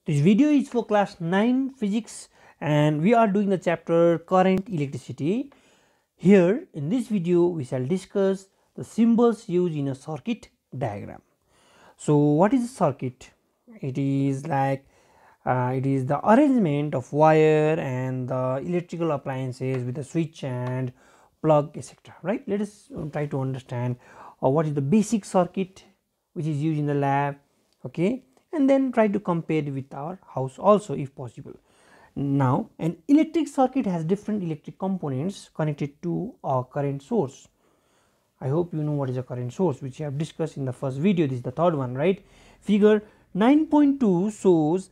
This video is for class 9 physics and we are doing the chapter current electricity. Here in this video we shall discuss the symbols used in a circuit diagram. So what is a circuit? It is the arrangement of wire and the electrical appliances with a switch and plug, etc. Right? Let us try to understand what is the basic circuit which is used in the lab, okay, and then try to compare it with our house also if possible. Now an electric circuit has different electric components connected to a current source. I hope you know what is a current source, which I have discussed in the first video. This is the third one, right? Figure 9.2 shows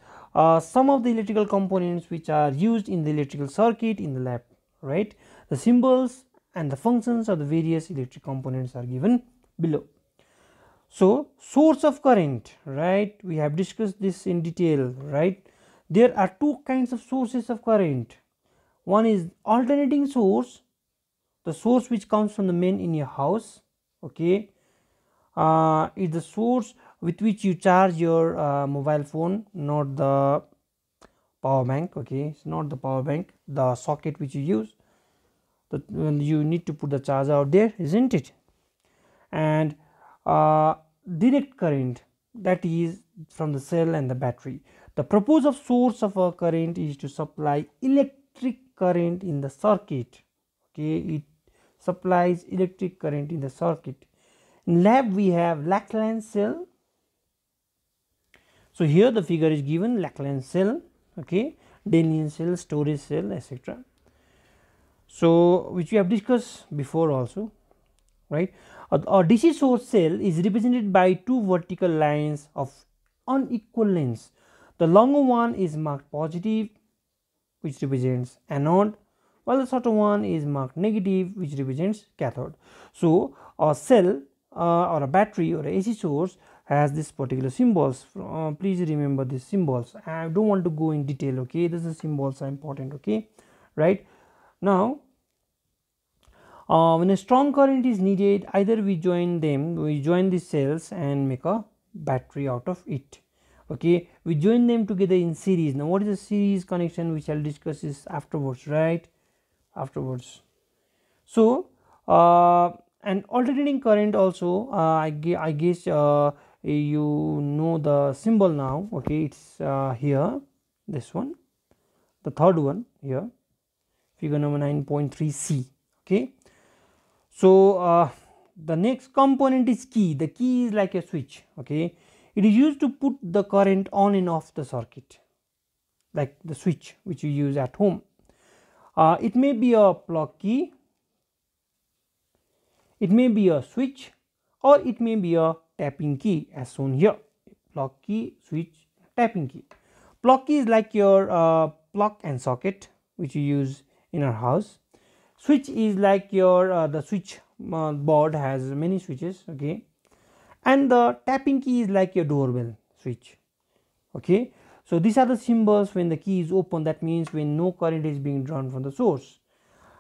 some of the electrical components which are used in the electrical circuit in the lab, right? The symbols and the functions of the various electric components are given below. So source of current, right? We have discussed this in detail, right? There are two kinds of sources of current. One is alternating source, the source which comes from the main in your house, okay, is the source with which you charge your mobile phone, not the power bank, okay. It's not the power bank, the socket which you use, when you need to put the charger out there, isn't it? And direct current, that is from the cell and the battery. The purpose of source of a current is to supply electric current in the circuit, okay. It supplies electric current in the circuit. In lab we have Lachlan cell. So here the figure is given Lachlan cell, okay, Delian cell, storage cell, etc. So which we have discussed before also, right? A DC source cell is represented by two vertical lines of unequal lengths. The longer one is marked positive, which represents anode, while the shorter one is marked negative, which represents cathode. So a cell or a battery or a AC source has this particular symbols. Please remember these symbols. I don't want to go in detail, okay. This is symbols are important, okay, right? Now when a strong current is needed, either we join these cells and make a battery out of it, okay. We join them together in series. Now what is a series connection, which I'll discuss is afterwards, right, afterwards. So and alternating current also, I guess you know the symbol now, okay. It's here, this one, the third one here, figure number 9.3c, okay. So the next component is key. The key is like a switch, okay. It is used to put the current on and off the circuit, like the switch which you use at home. It may be a plug key, it may be a switch, or it may be a tapping key as shown here. Plug key, switch, tapping key. Plug key is like your plug and socket which you use in our house. Switch is like your the switch board has many switches, okay, and the tapping key is like your doorbell switch, okay. So these are the symbols when the key is open, that means when no current is being drawn from the source.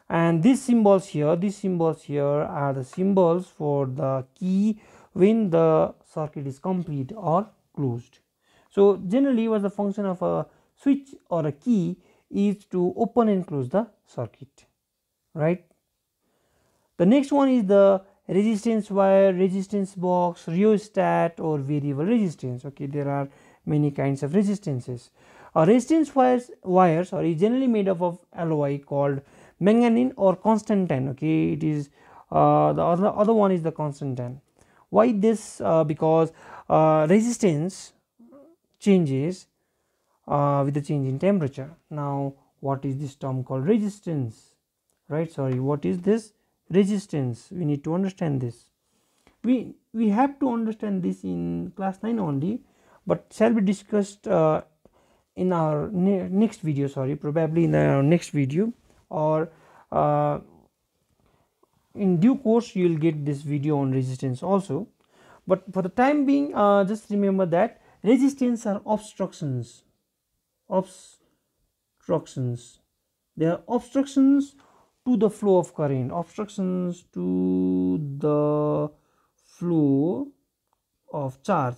And these symbols here are the symbols for the key when the circuit is complete or closed. So generally what the function of a switch or a key is to open and close the circuit, right. The next one is the resistance wire, resistance box, rheostat, or variable resistance, okay. There are many kinds of resistances. Resistance wires are generally made up of alloy called manganese or constantine, okay. It is the other one is the constantine. Why this? Because resistance changes with the change in temperature. Now what is this term called resistance, right? Sorry, what is this resistance? We need to understand this. We have to understand this in class 9 only, but shall be discussed in our next video, sorry, probably in our next video, or in due course you will get this video on resistance also. But for the time being, just remember that resistance are obstructions. They are obstructions to the flow of current, obstructions to the flow of charge,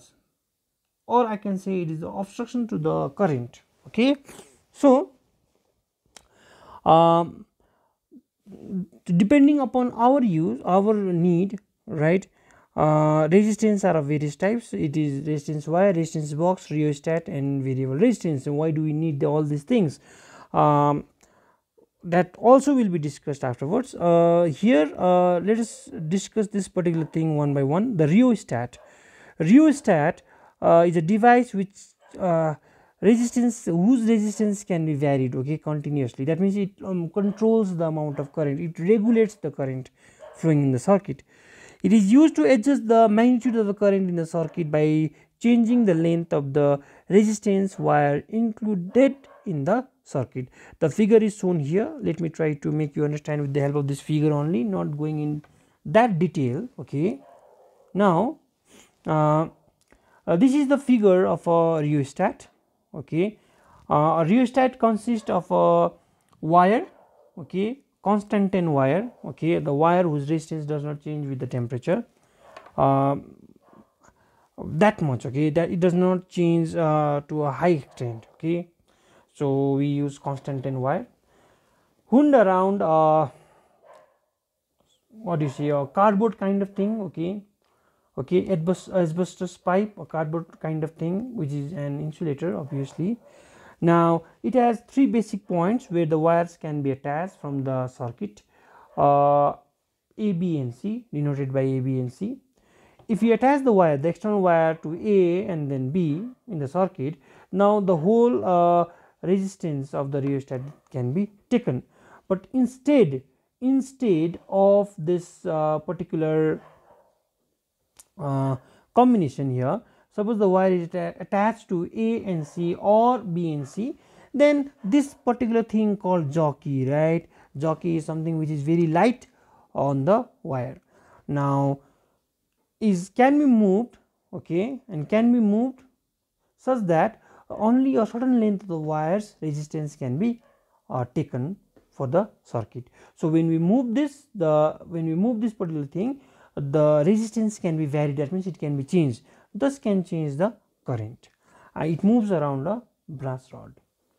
or I can say it is the obstruction to the current. Okay, so um, depending upon our use, our need, right, resistance are of various types. It is resistance wire, resistance box, rheostat and variable resistance. And why do we need all these things? That also will be discussed afterwards. Here let us discuss this particular thing one by one. The rheostat. Rheostat is a device which whose resistance can be varied, okay, continuously. That means it controls the amount of current, it regulates the current flowing in the circuit. It is used to adjust the magnitude of the current in the circuit by changing the length of the resistance wire included in the circuit. The figure is shown here. Let me try to make you understand with the help of this figure only, not going in that detail. Okay, now this is the figure of a rheostat. Okay, a rheostat consists of a wire, okay, constant 10 wire, okay, the wire whose resistance does not change with the temperature, that much, okay, that it does not change to a high extent. Okay, so we use constant 10 wire wound around what do you say, a cardboard kind of thing. Okay, okay, asbestos pipe, a cardboard kind of thing, which is an insulator obviously. Now it has three basic points where the wires can be attached from the circuit, A, B and C, denoted by A, B and C. If you attach the wire, the external wire, to A and then B in the circuit, now the whole resistance of the rheostat can be taken. But instead of this particular combination here, suppose the wire is attached to A and C or B and C, then this particular thing called jockey, right, jockey is something which is very light on the wire. Now can be moved, okay, and can be moved such that only a certain length of the wires resistance can be taken for the circuit. So when we move this particular thing, the resistance can be varied, that means it can be changed, thus can change the current. It moves around a brass rod.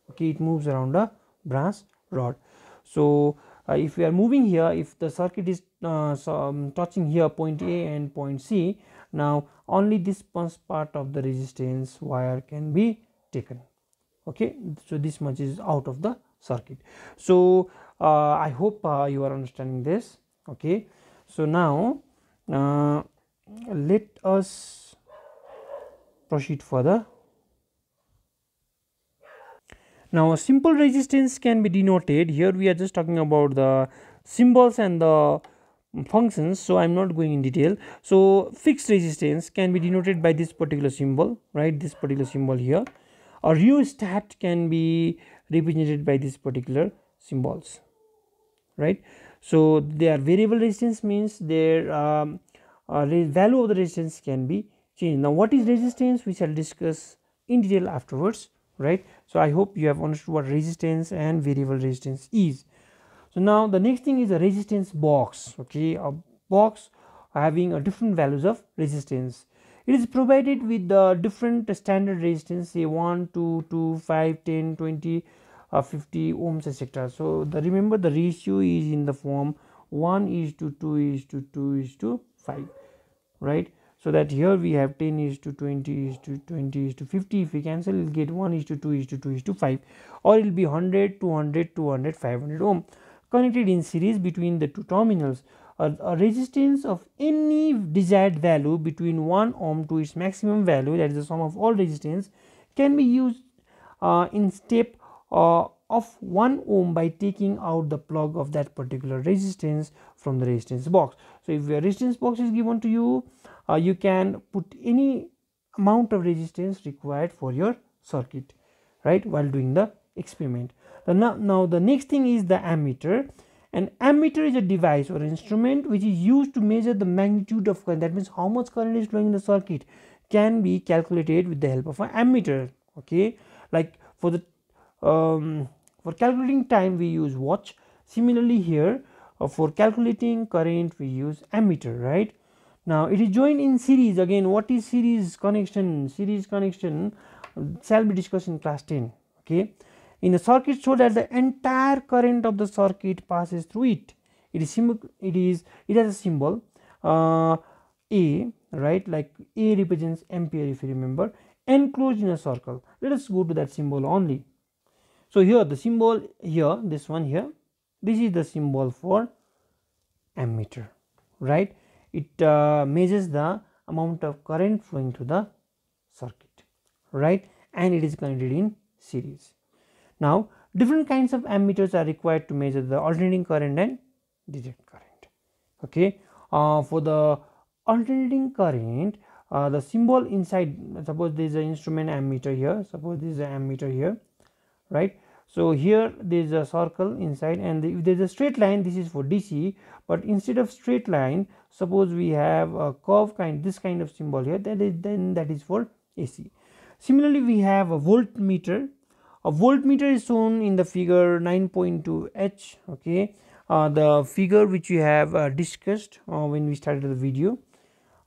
Okay, it moves around a brass rod. So if we are moving here, if the circuit is touching here point A and point C, now only this part of the resistance wire can be taken. Okay, so this much is out of the circuit. So I hope you are understanding this. Okay, so now let us proceed further. Now a simple resistance can be denoted, here we are just talking about the symbols and the functions, so I am not going in detail. So fixed resistance can be denoted by this particular symbol, right, this particular symbol here. A rheostat can be represented by this particular symbols, right. So their variable resistance means their value of the resistance can be changed. Now what is resistance, we shall discuss in detail afterwards, right. So I hope you have understood what resistance and variable resistance is. So now the next thing is a resistance box. Okay, a box having a different values of resistance. It is provided with the different standard resistance, say 1, 2, 2, 5, 10, 20, 50 ohms, etc. So remember the ratio is in the form 1:2:2:5, right. So that here we have 10:20:20:50. If we cancel, we will get 1:2:2:5, or it will be 100, 200, 200, 500 ohm connected in series between the two terminals. A resistance of any desired value between 1 ohm to its maximum value, that is the sum of all resistance, can be used in step of 1 ohm by taking out the plug of that particular resistance from the resistance box. So if a resistance box is given to you, you can put any amount of resistance required for your circuit, right, while doing the experiment. Now the next thing is the ammeter. An ammeter is a device or instrument which is used to measure the magnitude of current, that means how much current is flowing in the circuit, can be calculated with the help of an ammeter. Okay, like for the for calculating time we use watch. Similarly here for calculating current we use ammeter, right. Now it is joined in series. Again, what is series connection? Series connection shall be discussed in class 10. Okay, in a circuit so that the entire current of the circuit passes through it. It has a symbol A, right, like A represents ampere, if you remember, enclosed in a circle. Let us go to that symbol only. So here the symbol here, this one here, this is the symbol for ammeter, right. It measures the amount of current flowing through the circuit, right, and it is connected in series. Now different kinds of ammeters are required to measure the alternating current and direct current. Okay, for the alternating current, the symbol inside, suppose there is an instrument ammeter here, suppose this is an ammeter here, right. So here there is a circle inside, and if there is a straight line, this is for DC, but instead of straight line, suppose we have a curve kind, this kind of symbol here, that is for AC. Similarly, we have a voltmeter. A voltmeter is shown in the figure 9.2H. Okay, the figure which we have discussed when we started the video.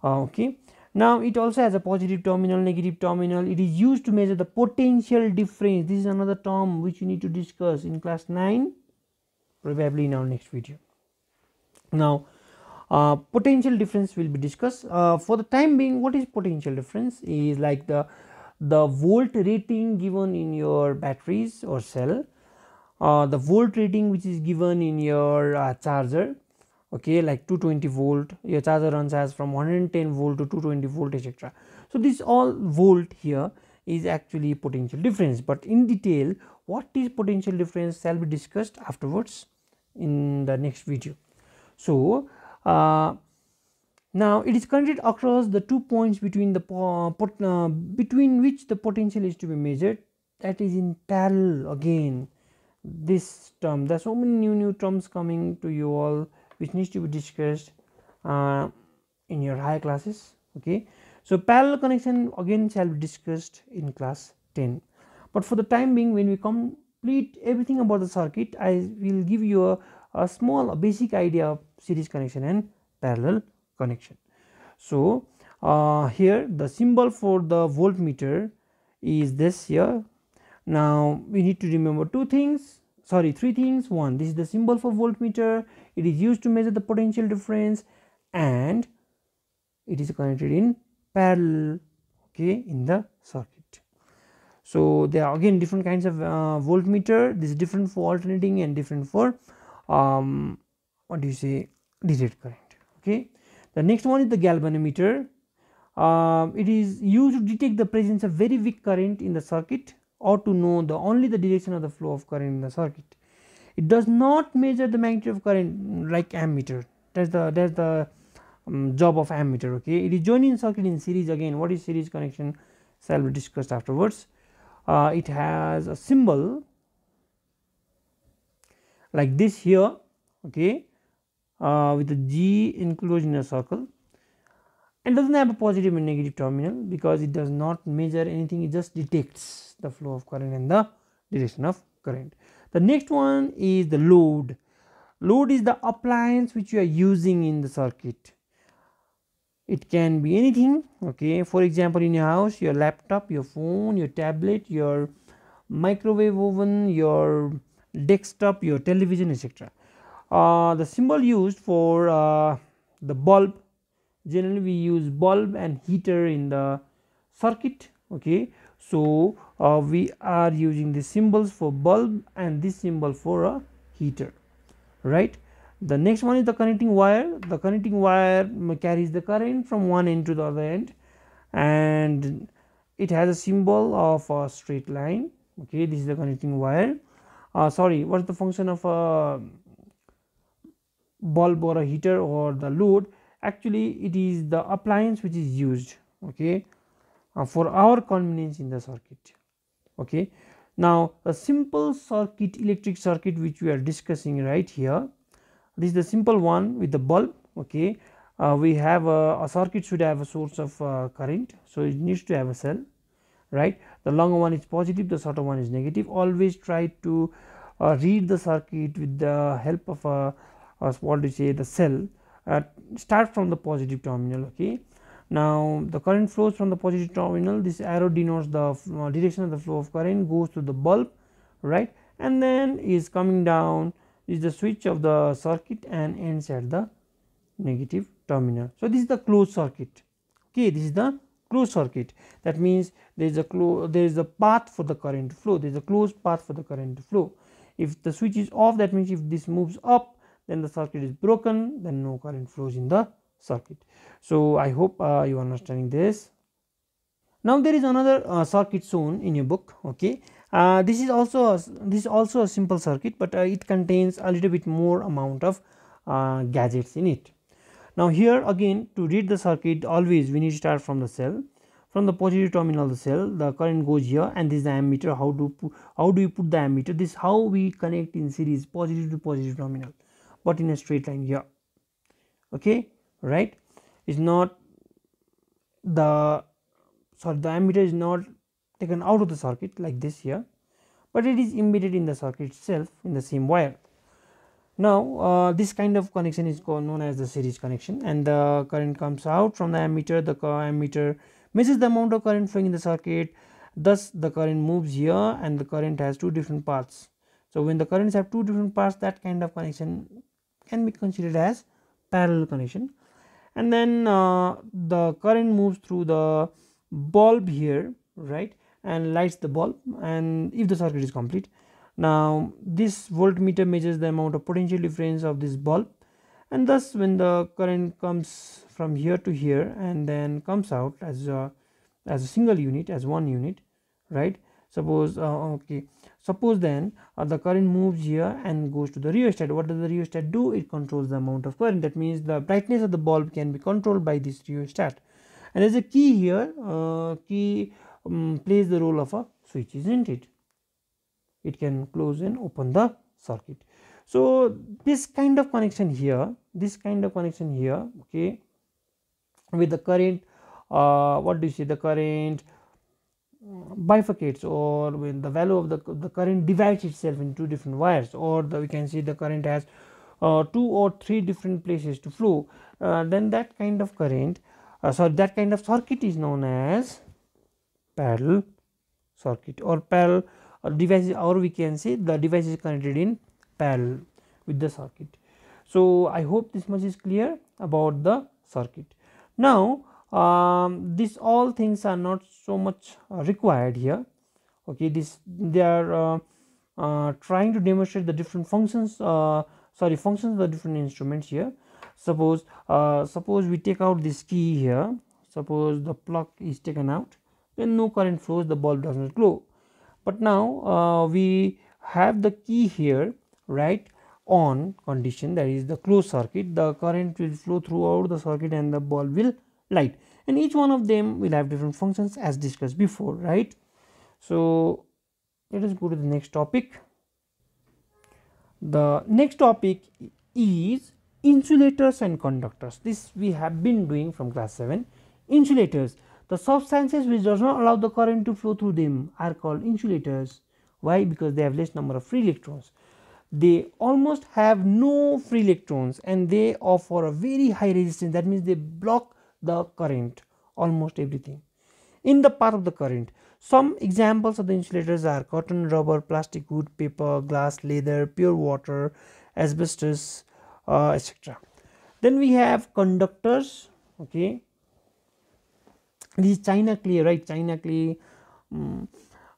Okay, now it also has a positive terminal, negative terminal. It is used to measure the potential difference. This is another term which we need to discuss in class 9, probably in our next video. Now potential difference will be discussed. For the time being, what is potential difference? Is like the volt rating given in your batteries or cell, the volt rating which is given in your charger. Okay, like 220 volt, your charger runs as from 110 volt to 220 volt, etc. So this all volt here is actually potential difference, but in detail what is potential difference shall be discussed afterwards in the next video. So now it is connected across the 2 points between the between which the potential is to be measured, that is in parallel. Again, this term, there are so many new terms coming to you all which needs to be discussed in your higher classes. Okay, so parallel connection again shall be discussed in class 10, but for the time being, when we complete everything about the circuit, I will give you a small basic idea of series connection and parallel connection. So here the symbol for the voltmeter is this here. Now we need to remember three things. One, this is the symbol for voltmeter. It is used to measure the potential difference, and it is connected in parallel, okay, in the circuit. So there are again different kinds of voltmeter. This is different for alternating and different for what do you say, direct current. Okay, the next one is the galvanometer. It is used to detect the presence of very weak current in the circuit, or to know only the direction of the flow of current in the circuit. It does not measure the magnitude of current like ammeter. That's the job of ammeter. Okay, it is joined in circuit in series. Again, what is series connection shall be discussed afterwards. It has a symbol like this here, okay, with the G enclosed in a circle, and doesn't have a positive and negative terminal because it does not measure anything. It just detects the flow of current and the direction of current. The next one is the load. Load is the appliance which you are using in the circuit. It can be anything. Okay, for example, in your house, your laptop, your phone, your tablet, your microwave oven, your desktop, your television, etc. The symbol used for the bulb, generally we use bulb and heater in the circuit. Okay, so we are using the symbols for bulb and this symbol for a heater, right. The next one is the connecting wire. The connecting wire carries the current from one end to the other end, and it has a symbol of a straight line. Okay, this is the connecting wire. Sorry, what is the function of a bulb or a heater or the load? Actually, it is the appliance which is used, okay, for our convenience in the circuit. Okay, now a simple circuit, electric circuit, which we are discussing right here, this is the simple one with the bulb. Okay, we have a circuit should have a source of current, so it needs to have a cell, right. The longer one is positive, the shorter one is negative. Always try to read the circuit with the help of what do you say, the cell. start from the positive terminal. Okay, now the current flows from the positive terminal. This arrow denotes the direction of the flow of current, goes to the bulb, right, and then is coming down is the switch of the circuit and ends at the negative terminal. So this is the closed circuit. Okay, this is the closed circuit. That means there is a path for the current to flow. There is a closed path for the current to flow. If the switch is off, that means if this moves up, then the circuit is broken, then no current flows in the circuit. So I hope you are understanding this. Now there is another circuit shown in your book. Okay, this is also a simple circuit, but it contains a little bit more amount of gadgets in it. Now here again, to read the circuit, always we need to start from the cell. From the positive terminal of the cell, the current goes here, and this is the ammeter. How do you put the ammeter? This is how we connect in series, positive to positive terminal, but in a straight line here. Okay, right? Is not the ammeter is not taken out of the circuit like this here, but it is embedded in the circuit itself in the same wire. Now this kind of connection is known as the series connection, and the current comes out from the ammeter. The ammeter measures the amount of current flowing in the circuit. Thus the current moves here, and the current has two different paths. So when the currents have two different paths, that kind of connection can be considered as parallel connection. And then the current moves through the bulb here, right, and lights the bulb, and if the circuit is complete. Now this voltmeter measures the amount of potential difference of this bulb, and thus when the current comes from here to here and then comes out as a single unit, as one unit, right, suppose suppose then the current moves here and goes to the rheostat. What does the rheostat do? It controls the amount of current. That means the brightness of the bulb can be controlled by this rheostat, and there's a key here. Key plays the role of a switch, isn't it? It can close and open the circuit. So this kind of connection here, okay, with the current, what do you say, the current bifurcates, or when the value of the current divides itself into two different wires, or we can see the current has 2 or 3 different places to flow, then that kind of current, that kind of circuit is known as parallel circuit, or parallel devices, or we can say the device is connected in parallel with the circuit. So I hope this much is clear about the circuit. Now these all things are not so much required here. Okay, they are trying to demonstrate the different functions, functions of the different instruments here. Suppose we take out this key here. Suppose the plug is taken out, then no current flows, the bulb does not glow. But now we have the key here, right, on condition, that is the closed circuit. The current will flow throughout the circuit and the bulb will light, and each one of them will have different functions as discussed before, right? So let us go to the next topic. The next topic is insulators and conductors. This we have been doing from class 7. Insulators, the substances which does not allow the current to flow through them, are called insulators. Why? Because they have less number of free electrons. They almost have no free electrons, and they offer a very high resistance. That means they block the current, almost everything in the path of the current. Some examples of the insulators are cotton, rubber, plastic, wood, paper, glass, leather, pure water, asbestos, etc. Then we have conductors. Okay, this is china clay, right? China clay,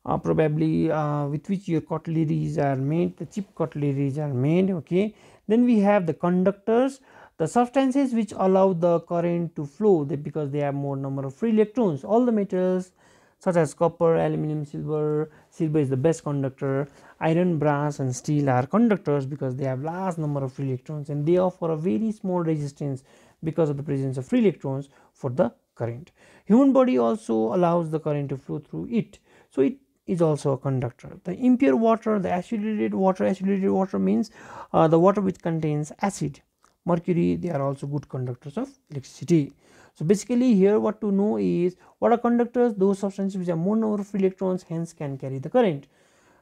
probably with which your cutleries are made, the cheap cutleries are made. Okay, then we have the conductors, the substances which allow the current to flow, because they have more number of free electrons. All the metals such as copper, aluminum, silver is the best conductor. Iron, brass and steel are conductors because they have large number of free electrons, and they offer a very small resistance because of the presence of free electrons for the current. Human body also allows the current to flow through it, so it is also a conductor. The impure water, the acidated water means the water which contains acid, mercury, they are also good conductors of electricity. So basically here what to know is, what are conductors? Those substances which have more number of free electrons, hence can carry the current.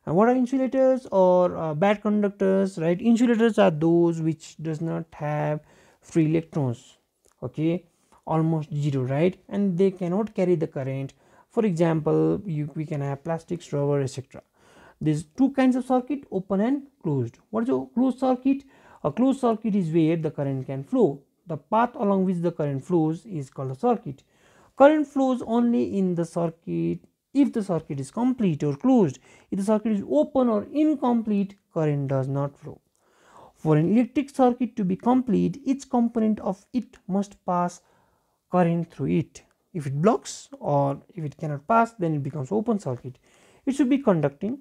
And what are insulators or bad conductors, right? Insulators are those which does not have free electrons, okay, almost zero, right, and they cannot carry the current. For example, we can have plastics, rubber, etc. There's two kinds of circuit, open and closed. What is a closed circuit? A closed circuit is where the current can flow. The path along which the current flows is called a circuit. Current flows only in the circuit if the circuit is complete or closed. If the circuit is open or incomplete, current does not flow. For an electric circuit to be complete, each component of it must pass current through it. If it blocks or if it cannot pass, then it becomes open circuit. It should be conducting.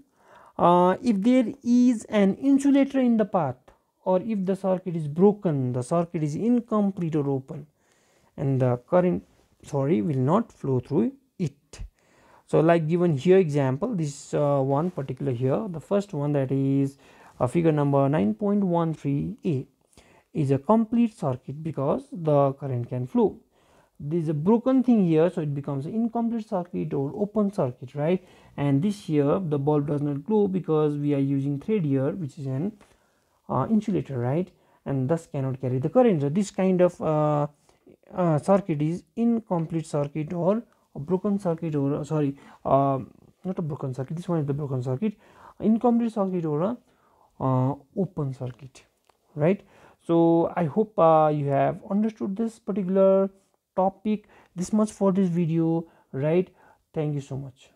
If there is an insulator in the path, or if the circuit is broken, the circuit is incomplete or open, and the current will not flow through it. So like given here example, this one particular here, the first one, that is figure number 9.13a, is a complete circuit because the current can flow. There is a broken thing here, so it becomes an incomplete circuit or open circuit, right? And this here, the bulb does not glow because we are using thread here, which is an insulator, right, and thus cannot carry the current. So this kind of circuit is incomplete circuit or a broken circuit, or not a broken circuit, this one is the broken circuit, incomplete circuit, or a open circuit, right? So I hope you have understood this particular topic. This much for this video, right? Thank you so much.